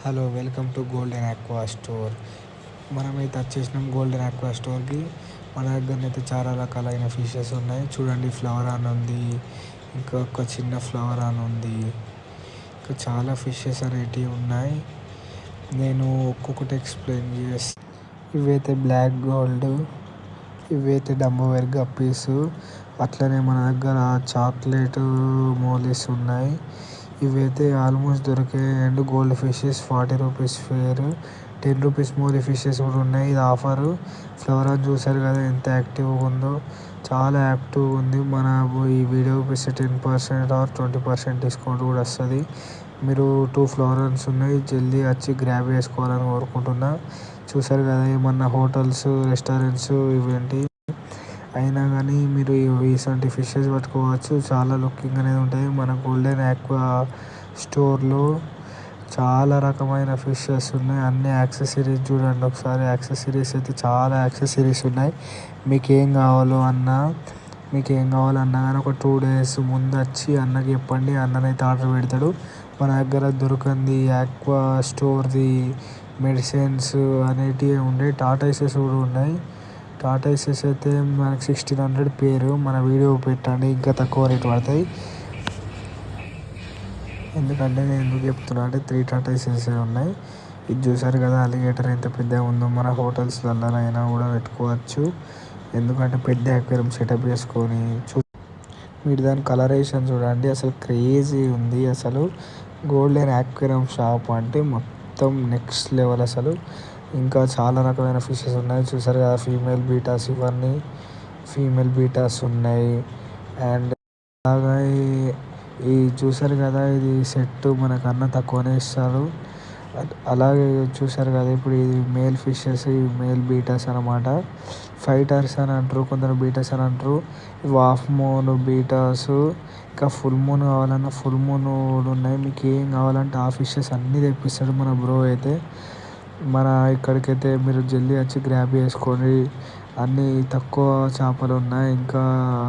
Hello, welcome to golden aqua store. మనమైతే వచ్చేసినాం golden aqua స్టోర్కి. మన దగ్గరనైతే చాలా రకాలైన ఫిషెస్ ఉన్నాయి. చూడండి, ఫ్లవర్ ఆన్ ఉంది, ఇంకా ఒక చిన్న ఫ్లవర్ ఆన్ ఉంది, ఇంకా చాలా ఫిషెస్ అనేటివి ఉన్నాయి. నేను ఒక్కొక్కటి ఎక్స్ప్లెయిన్ చేస్తాను. ఇవైతే బ్లాక్ గోల్డ్, ఇవైతే డంబోవేర్ గప్పీసు. అట్లనే మన దగ్గర చాక్లెట్ మోలీస్ ఉన్నాయి. ఇవైతే ఆల్మోస్ట్ దొరికే and gold fishes 40 rupees fare, 10 rupees molly fishes కూడా ఉన్నాయి. ఇది ఆఫరు. ఫ్లవర్ ఆన్ చూసారు కదా ఎంత యాక్టివ్గా ఉందో, చాలా యాక్టివ్గా ఉంది. మన ఈ వీడియోకి ఇస్తే 10% ఆర్ 20% డిస్కౌంట్ కూడా వస్తుంది. మీరు 2 ఫ్లవర్ ఆన్స్ ఉన్నాయి, జల్దీ వచ్చి గ్రాబ్ చేసుకోవాలని కోరుకుంటున్నా. చూసారు కదా, ఏమన్నా హోటల్స్, రెస్టారెంట్స్ ఇవేంటి అయినా కానీ మీరు ఇటువంటి ఫిషెస్ పట్టుకోవచ్చు. చాలా లుకింగ్ అనేది ఉంటుంది. మన గోల్డెన్ ఆక్వా స్టోర్లో చాలా రకమైన ఫిషెస్ ఉన్నాయి. అన్ని యాక్సెసరీస్ చూడండి ఒకసారి. యాక్సెసరీస్ అయితే చాలా యాక్సెసరీస్ ఉన్నాయి. మీకు ఏం కావాలన్నా కానీ ఒక 2 days ముందు వచ్చి అన్నకి చెప్పండి, అన్ననైతే ఆర్డర్ పెడతాడు. మన దగ్గర దొరకంది ఆక్వా స్టోర్ది మెడిసిన్స్ అనేటివి ఉండే టాటాయిసెస్ కూడా ఉన్నాయి. టాటాయిసెస్ అయితే మనకి 1600 పేరు. మన వీడియో పెట్టండి, ఇంకా తక్కువ రేట్ పడతాయి. ఎందుకంటే నేను ఎందుకు చెప్తున్నా అంటే 3 టాటాయిసెస్ ఉన్నాయి. ఇది చూసారు కదా, అలిగేటర్ ఎంత పెద్దగా ఉందో. మన హోటల్స్లలోనైనా కూడా పెట్టుకోవచ్చు. ఎందుకంటే పెద్ద అక్వేరియం సెటప్ చేసుకొని మీరు దాని కలరేషన్ చూడండి, అసలు క్రేజీ ఉంది. అసలు గోల్డెన్ అక్వేరియం షాప్ అంటే మొత్తం నెక్స్ట్ లెవెల్ అసలు. ఇంకా చాలా రకమైన ఫిషెస్ ఉన్నాయి. చూసారు కదా, ఫీమేల్ బీటాస్, ఇవన్నీ ఫీమేల్ బీటాస్ ఉన్నాయి. అండ్ అలాగా ఈ చూసారు కదా, ఇది సెట్ మనకన్నా తక్కువనే ఇస్తారు. అలాగే చూసారు కదా, ఇప్పుడు ఇది మేల్ ఫిషెస్, ఇవి మేల్ బీటాస్ అనమాట. ఫైటర్స్ అని అంటారు, కొందరు బీటాస్ అని అంటారు. ఇవి హాఫ్ మూన్ బీటాస్. ఇంకా ఫుల్ మూన్ కావాలన్నా ఫుల్ మూన్ ఉన్నాయి. మీకు ఏం కావాలంటే ఆ ఫిషెస్ అన్నీ తెప్పిస్తాడు మన బ్రో అయితే. మన ఇక్కడికైతే మీరు జల్దీ వచ్చి గ్రాబ్ చేసుకోండి. అన్నీ తక్కువ చేపలు ఉన్నాయి, ఇంకా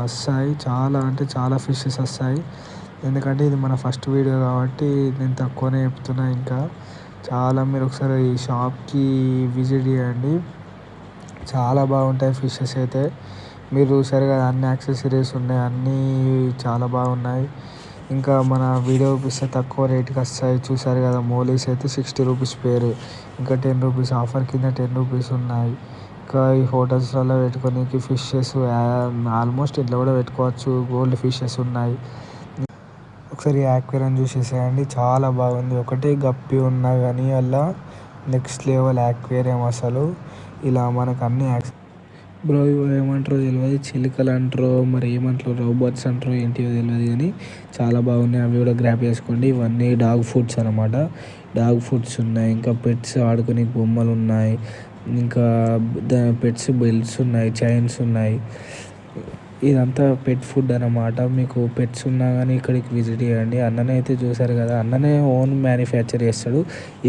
వస్తాయి. చాలా అంటే చాలా ఫిషెస్ వస్తాయి. ఎందుకంటే ఇది మన ఫస్ట్ వీడియో కాబట్టి నేను తక్కువనే చెప్తున్నా. ఇంకా చాలా మీరు ఒకసారి ఈ షాప్కి విజిట్ చేయండి, చాలా బాగుంటాయి ఫిషెస్ అయితే. మీరు చూసారు కదా, అన్ని యాక్సెసరీస్ ఉన్నాయి, అన్నీ చాలా బాగున్నాయి. ఇంకా మన వీడియో ఇస్తే తక్కువ రేట్కి వస్తాయి. చూసారు కదా, మోలీస్ అయితే 60 రూపీస్ పేరు, ఇంకా 10 రూపీస్ ఆఫర్ కింద 10 రూపీస్ ఉన్నాయి. ఇంకా ఈ హోటల్స్లలో పెట్టుకోనికి ఫిషెస్ ఆల్మోస్ట్ ఇంట్లో కూడా పెట్టుకోవచ్చు. గోల్డ్ ఫిషెస్ ఉన్నాయి. ఒకసారి అక్వేరియం చూసేసేయండి, చాలా బాగుంది. ఒకటే గప్పి ఉన్నా కానీ అలా నెక్స్ట్ లెవెల్ అక్వేరియం అసలు. ఇలా మనకు అన్ని బ్రో ఏమంటారో తెలియదు, చిలుకలు అంటారో మరి ఏమంటారో, రోబోట్స్ అంటారో ఏంటివో తెలియదు, కానీ చాలా బాగున్నాయి. అవి కూడా గ్రాప్ చేసుకోండి. ఇవన్నీ డాగ్ ఫుడ్స్ అనమాట. డాగ్ ఫుడ్స్ ఉన్నాయి, ఇంకా పెట్స్ ఆడుకునే బొమ్మలు ఉన్నాయి, ఇంకా పెట్స్ బెల్ట్స్ ఉన్నాయి, చైన్స్ ఉన్నాయి. ఇదంతా పెట్ ఫుడ్ అనమాట. మీకు పెట్స్ ఉన్నా కానీ ఇక్కడికి విజిట్ చేయండి. అన్ననే అయితే చూసారు కదా, అన్ననే ఓన్ మ్యానుఫ్యాక్చర్ చేస్తాడు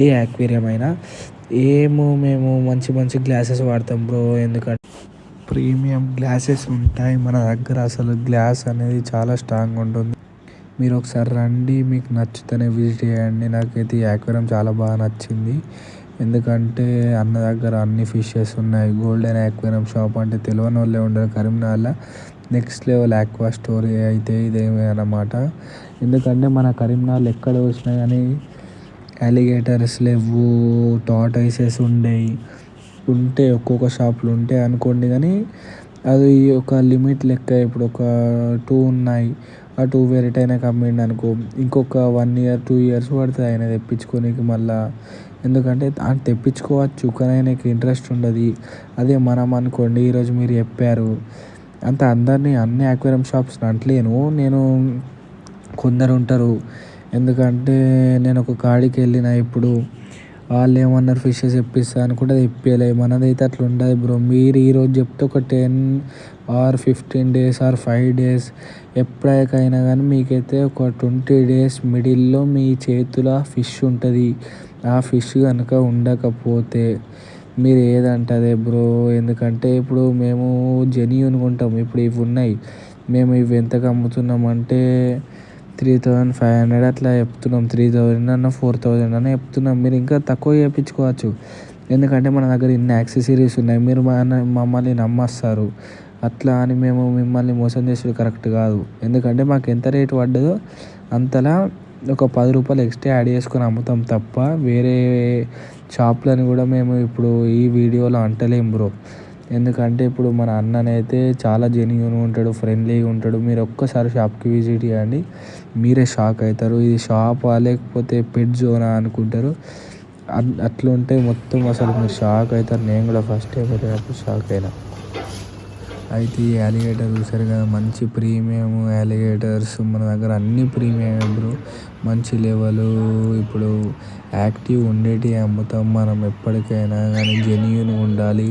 ఏ అక్వేరియం అయినా. మేము మంచి మంచి గ్లాసెస్ వాడతాం బ్రో, ఎందుకంటే ప్రీమియం గ్లాసెస్ ఉంటాయి మన దగ్గర. అసలు గ్లాస్ అనేది చాలా స్ట్రాంగ్ ఉంటుంది. మీరు ఒకసారి రండి, మీకు నచ్చితేనే విజిట్ చేయండి. నాకైతే ఈ అక్వేరియం చాలా బాగా నచ్చింది. ఎందుకంటే అన్న దగ్గర అన్ని ఫిషెస్ ఉన్నాయి. గోల్డెన్ అక్వేరియం షాప్ అంటే తెలియని వాళ్ళే ఉండరు కరీంనగర్లో. నెక్స్ట్ లెవెల్ ఆక్వా స్టోర్ అయితే ఇదేమే అన్నమాట. ఎందుకంటే మన కరీంనగర్లో ఎక్కడ వచ్చినా కానీ అలిగేటర్స్ లేవు, టార్టాయిసెస్ ఉండేవి. ఉంటే ఒక్కొక్క షాప్లో ఉంటాయి అనుకోండి, కానీ అది ఒక లిమిట్ లెక్క. ఇప్పుడు ఒక 2 ఉన్నాయి, ఆ 2 వేరే టైంకి అమ్మిండు అనుకో, ఇంకొక 1 year 2 years పడుతుంది ఆయన తెప్పించుకోనికి మళ్ళీ. ఎందుకంటే తెప్పించుకోవచ్చు కానీ ఆయనకి ఇంట్రెస్ట్ ఉండదు. అదే మనం అనుకోండి, ఈరోజు మీరు చెప్పారు అంత అందరినీ అన్ని అక్వేరియం షాప్స్ అంటలేను నేను, కొందరు ఉంటారు. ఎందుకంటే నేను ఒక కాడికి వెళ్ళిన, ఇప్పుడు వాళ్ళు ఏమన్నారు ఫిషెస్ తెప్పిస్తా అనుకుంటే అది తెప్పియలే. మనదైతే అట్లా ఉండదు బ్రో. మీరు ఈరోజు చెప్తే ఒక 10 or 15 days or 5 days ఎప్పటికైనా కానీ మీకైతే ఒక 20 days మిడిల్లో మీ చేతిలో ఫిష్ ఉంటుంది. ఆ ఫిష్ కనుక ఉండకపోతే మీరు ఏదంటే అదే బ్రో. ఎందుకంటే ఇప్పుడు మేము జెన్యూన్గా ఉంటాం. ఇప్పుడు ఇవి ఉన్నాయి, మేము ఇవి ఎంతకు అమ్ముతున్నామంటే 3,500 అట్లా చెప్తున్నాం. 3,000 అన్న 4,000 అన్న చెప్తున్నాం. మీరు ఇంకా తక్కువ చేయించుకోవచ్చు. ఎందుకంటే మన దగ్గర ఇన్ని యాక్సెసరీస్ ఉన్నాయి. మీరు మమ్మల్ని నమ్మేస్తారు. అట్లా అని మేము మిమ్మల్ని మోసం చేసుడు కరెక్ట్ కాదు. ఎందుకంటే మాకు ఎంత రేటు పడ్డదో అంతలా ఒక 10 రూపాయలు ఎక్స్ట్రా యాడ్ చేసుకొని అమ్ముతాం తప్ప వేరే షాపులని కూడా మేము ఇప్పుడు ఈ వీడియోలో అంటలేం బ్రో. ఎందుకంటే ఇప్పుడు మన అన్ననైతే చాలా జెన్యూన్గా ఉంటాడు, ఫ్రెండ్లీగా ఉంటాడు. మీరు ఒక్కసారి షాప్కి విజిట్ చేయండి, మీరే షాక్ అవుతారు. ఇది షాపా లేకపోతే పెట్ జోనా అనుకుంటారు. అట్లా ఉంటే మొత్తం అసలు మీరు షాక్ అవుతారు. నేను కూడా ఫస్ట్ టైం వెళ్ళినప్పుడు షాక్ అయినా. అయితే ఈ అలిగేటర్ చూసారు కదా, మంచి ప్రీమియం అలిగేటర్స్ మన దగ్గర అన్ని ప్రీమియం బ్రో. మంచి లెవెల్ ఇప్పుడు యాక్టివ్ ఉండేటివి అమ్ముతాం మనం ఎప్పటికైనా. కానీ జెన్యూన్గా ఉండాలి.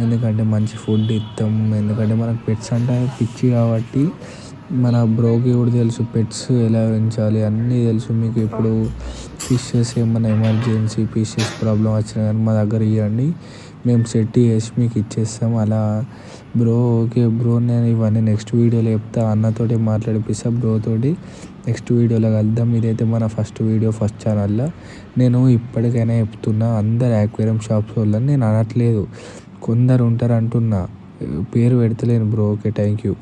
ఎందుకంటే మంచి ఫుడ్ ఇస్తాం. ఎందుకంటే మనకు పెట్స్ అంటే పిచ్చి కాబట్టి మన బ్రోకి కూడా తెలుసు పెట్స్ ఎలా పెంచాలి అన్నీ తెలుసు. మీకు ఇప్పుడు ఫిషెస్ ఏమైనా ఎమర్జెన్సీ ఫిషెస్ ప్రాబ్లం వచ్చినా కానీ మా దగ్గర ఇవ్వండి, మేము సెట్ చేసి మీకు ఇచ్చేస్తాం. అలా బ్రో ఓకే బ్రో, నేను ఇవన్నీ నెక్స్ట్ వీడియోలో చెప్తా. అన్నతోటి మాట్లాడిపిస్తా బ్రోతోటి. నెక్స్ట్ వీడియోలో కలుద్దాం. ఇదైతే మన ఫస్ట్ వీడియో, ఫస్ట్ ఛానల్లో. నేను ఇప్పటికైనా చెప్తున్నా, అందరు యాక్వేరియం షాప్స్ వాళ్ళని నేను అనట్లేదు, కొందరు ఉంటారు అంటున్నా, పేరు పెడతలేను బ్రో. Okay, thank you.